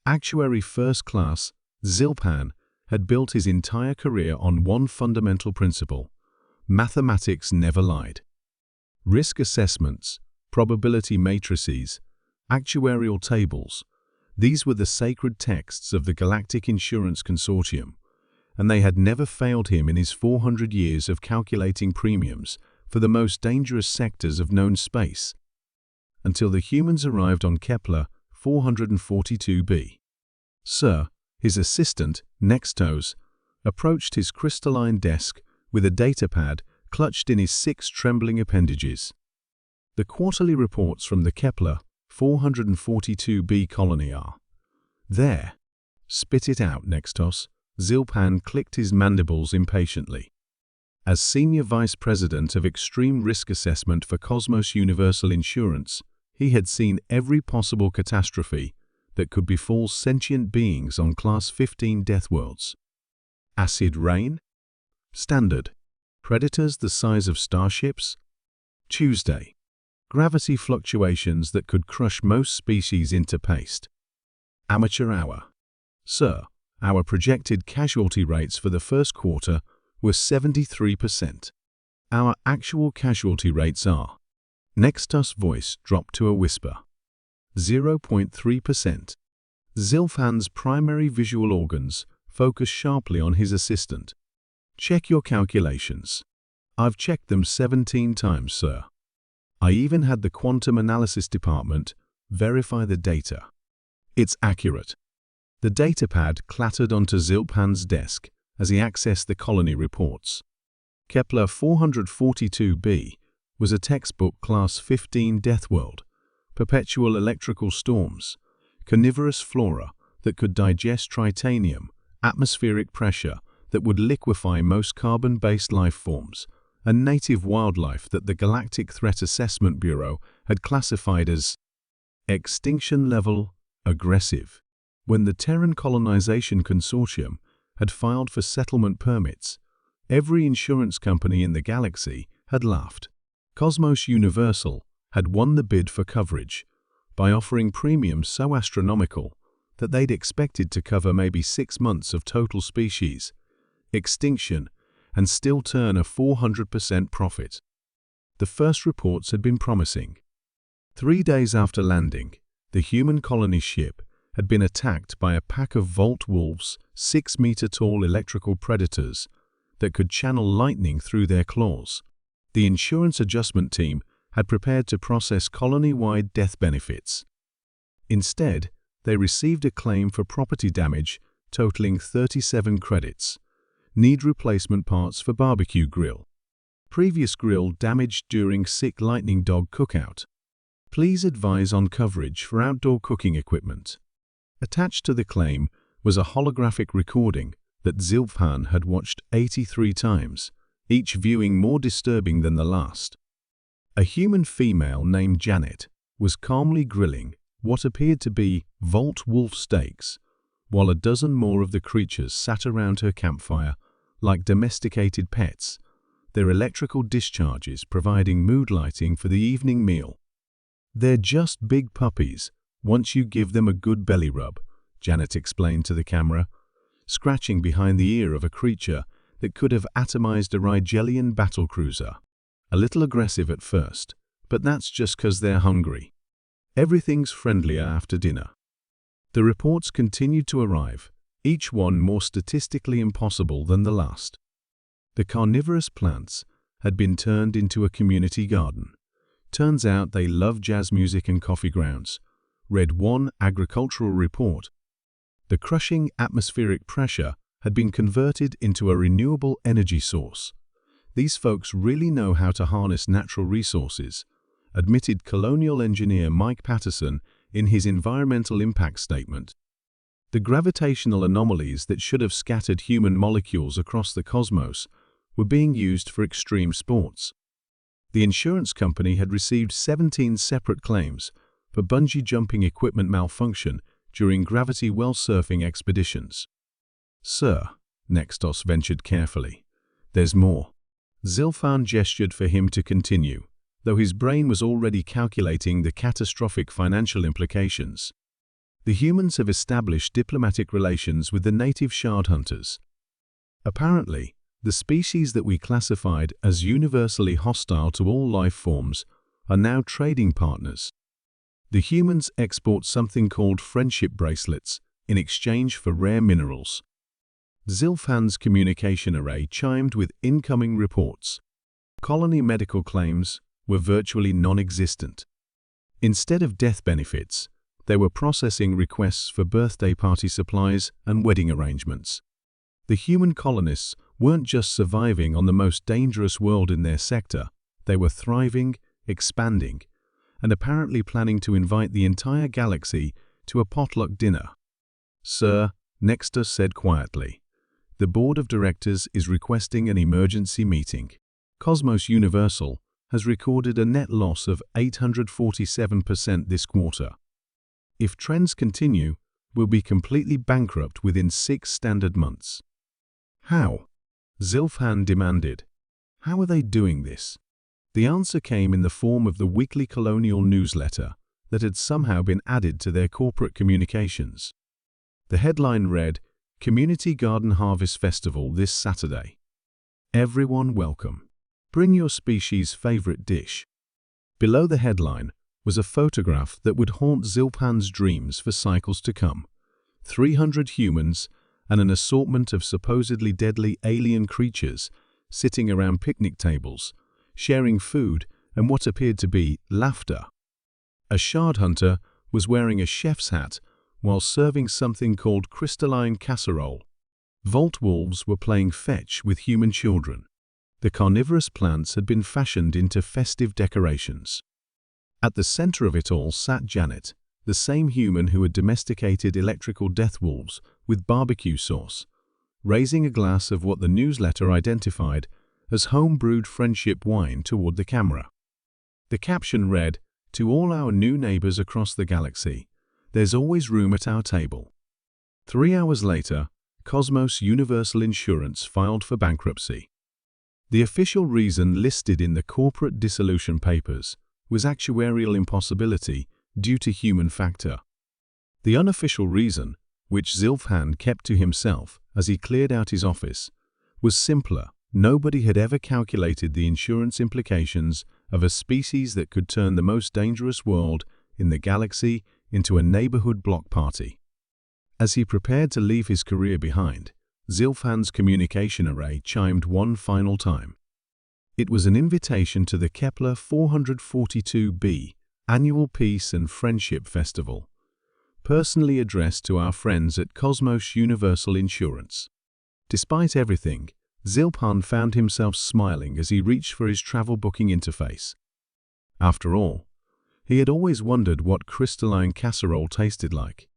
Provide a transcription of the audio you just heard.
Actuary first class, Zilpan had built his entire career on one fundamental principle: mathematics never lied. Risk assessments, probability matrices, actuarial tables, these were the sacred texts of the Galactic Insurance Consortium, and they had never failed him in his 400 years of calculating premiums for the most dangerous sectors of known space, until the humans arrived on Kepler 442b. Sir, his assistant, Nextos, approached his crystalline desk with a datapad clutched in his 6 trembling appendages. The quarterly reports from the Kepler 442b colony are there. Spit it out, Nextos. Zilpan clicked his mandibles impatiently. As Senior Vice President of Extreme Risk Assessment for Cosmos Universal Insurance, he had seen every possible catastrophe that could befall sentient beings on Class 15 Deathworlds. Acid rain? Standard. Predators the size of starships? Tuesday. Gravity fluctuations that could crush most species into paste. Amateur hour. Sir, our projected casualty rates for the first quarter were 73%. Our actual casualty rates are. Nextus' voice dropped to a whisper. 0.3%. Zilfan's primary visual organs focused sharply on his assistant. Check your calculations. I've checked them 17 times, sir. I even had the quantum analysis department verify the data. It's accurate. The datapad clattered onto Zilpan's desk as he accessed the colony reports. Kepler 442b was a textbook Class 15 Deathworld, perpetual electrical storms, carnivorous flora that could digest tritanium, atmospheric pressure that would liquefy most carbon-based life forms, and native wildlife that the Galactic Threat Assessment Bureau had classified as extinction level aggressive. When the Terran Colonization Consortium had filed for settlement permits, every insurance company in the galaxy had laughed. Cosmos Universal had won the bid for coverage by offering premiums so astronomical that they'd expected to cover maybe 6 months of total species extinction and still turn a 400% profit. The first reports had been promising. 3 days after landing, the human colony ship had been attacked by a pack of Vault Wolves, 6-meter-tall electrical predators that could channel lightning through their claws. The insurance adjustment team had prepared to process colony-wide death benefits. Instead, they received a claim for property damage totaling 37 credits. Need replacement parts for barbecue grill. Previous grill damaged during sick lightning dog cookout. Please advise on coverage for outdoor cooking equipment. Attached to the claim was a holographic recording that Zilpan had watched 83 times, each viewing more disturbing than the last. A human female named Janet was calmly grilling what appeared to be Vault Wolf steaks, while a dozen more of the creatures sat around her campfire like domesticated pets, their electrical discharges providing mood lighting for the evening meal. They're just big puppies once you give them a good belly rub, Janet explained to the camera, scratching behind the ear of a creature that could have atomized a Rigelian battlecruiser. A little aggressive at first, but that's just 'cause they're hungry. Everything's friendlier after dinner. The reports continued to arrive, each one more statistically impossible than the last. The carnivorous plants had been turned into a community garden. Turns out they love jazz music and coffee grounds, read one agricultural report. The crushing atmospheric pressure had been converted into a renewable energy source. These folks really know how to harness natural resources, admitted colonial engineer Mike Patterson in his environmental impact statement. The gravitational anomalies that should have scattered human molecules across the cosmos were being used for extreme sports. The insurance company had received 17 separate claims for bungee jumping equipment malfunction during gravity well surfing expeditions. Sir, Nextos ventured carefully, there's more. Zilpan gestured for him to continue, though his brain was already calculating the catastrophic financial implications. The humans have established diplomatic relations with the native shard hunters. Apparently, the species that we classified as universally hostile to all life forms are now trading partners. The humans export something called friendship bracelets in exchange for rare minerals. Zilphan's communication array chimed with incoming reports. Colony medical claims were virtually non-existent. Instead of death benefits, they were processing requests for birthday party supplies and wedding arrangements. The human colonists weren't just surviving on the most dangerous world in their sector, they were thriving, expanding, and apparently planning to invite the entire galaxy to a potluck dinner. "Sir," Nextus said quietly, "the board of directors is requesting an emergency meeting. Cosmos Universal has recorded a net loss of 847% this quarter. If trends continue, we'll be completely bankrupt within 6 standard months." "How?" Zilphan demanded. "How are they doing this?" The answer came in the form of the weekly colonial newsletter that had somehow been added to their corporate communications. The headline read, "Community Garden Harvest Festival this Saturday. Everyone welcome. Bring your species' favorite dish." Below the headline was a photograph that would haunt Zilphan's dreams for cycles to come. 300 humans and an assortment of supposedly deadly alien creatures sitting around picnic tables, sharing food and what appeared to be laughter. A shard hunter was wearing a chef's hat while serving something called crystalline casserole. Vault wolves were playing fetch with human children. The carnivorous plants had been fashioned into festive decorations. At the center of it all sat Janet, the same human who had domesticated electrical death wolves with barbecue sauce, raising a glass of what the newsletter identified as home-brewed friendship wine toward the camera. The caption read, "To all our new neighbors across the galaxy, there's always room at our table." 3 hours later, Cosmos Universal Insurance filed for bankruptcy. The official reason listed in the corporate dissolution papers was actuarial impossibility due to human factor. The unofficial reason, which Zilphan kept to himself as he cleared out his office, was simpler. Nobody had ever calculated the insurance implications of a species that could turn the most dangerous world in the galaxy into a neighborhood block party. As he prepared to leave his career behind, Zilphan's communication array chimed one final time. It was an invitation to the Kepler 442b Annual Peace and Friendship Festival, personally addressed to our friends at Cosmos Universal Insurance. Despite everything, Zilphan found himself smiling as he reached for his travel booking interface. After all, he had always wondered what crystalline casserole tasted like.